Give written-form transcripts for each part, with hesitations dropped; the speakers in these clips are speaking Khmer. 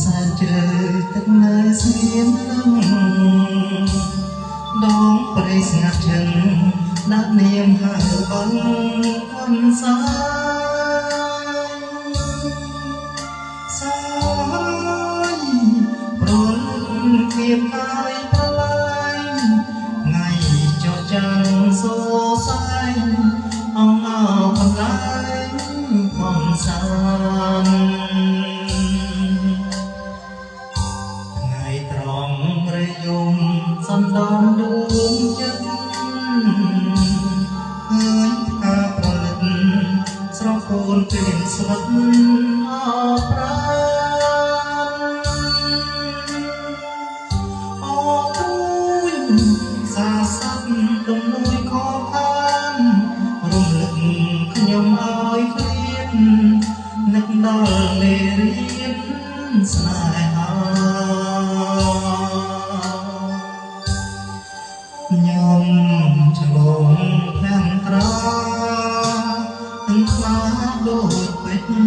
សែនជ្រៅទឹកនៅស្ងៀមលឹងដងព្រៃស្ងាត់ឈឹងដាក់នាមហៅបងខនសាយប្រលឹងគៀបកាយប្រឡាយថ្ងៃចោចាំងសូសែងអងអោកំឡាយខនសាសំដងដួងចិត្តហើយផ្កាប្រលិតស្រស់កូនព្រៀងស្វិតអប្រាអូទូញសាស័ព្ទទំនួយខកខានរំលឹកខ្ញុំឲ្យឃ្លាននឹកដល់មេរៀនស្នេហាខ្ញុំឆ្លងផ្លាំងត្រាទាំងខ្លាដូចពេជ្រ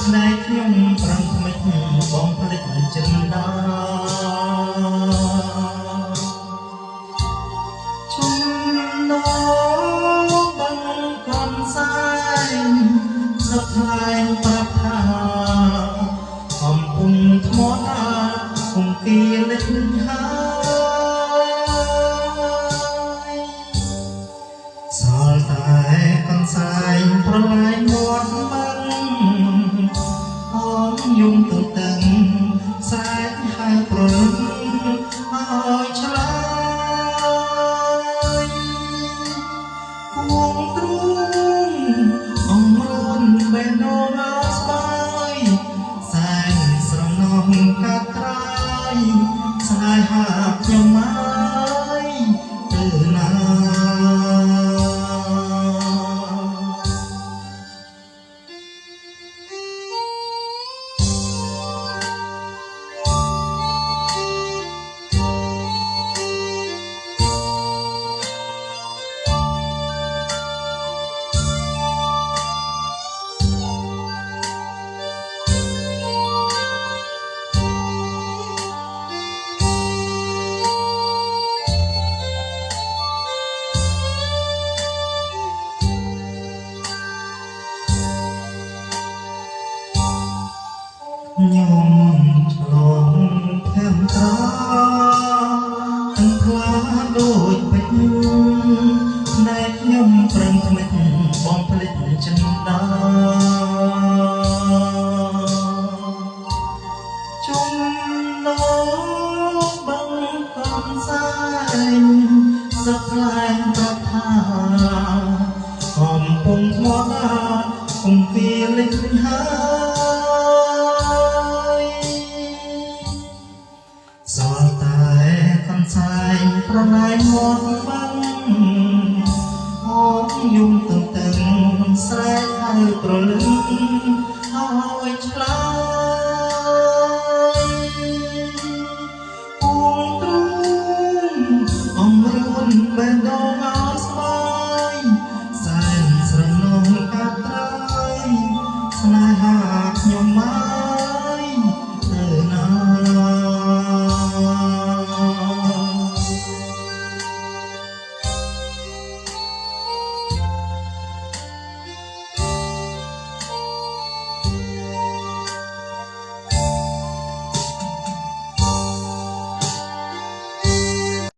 ផ្នែកខ្ញុំប្រំខ្មិចបងភ្លេចចិនដាជុំនោបងកនសែងសឹកថ្លែងប្រាប់ថាកំពុងថ្មដាគង្គាលេចសល់តែកន្សែងប្រឡាយមាត់បឹងអមយំទទឹងសែងហៅប្រលឹងឲ្យឆ្លើយគួងទ្រូងអងរូនបេះដូងឲ្យស្បើយសែងស្រងនំកាត់ត្រាយស្នេហាខ្ញុំហើយទៅណាខ្ញុំឆ្លងផ្ទះត្រា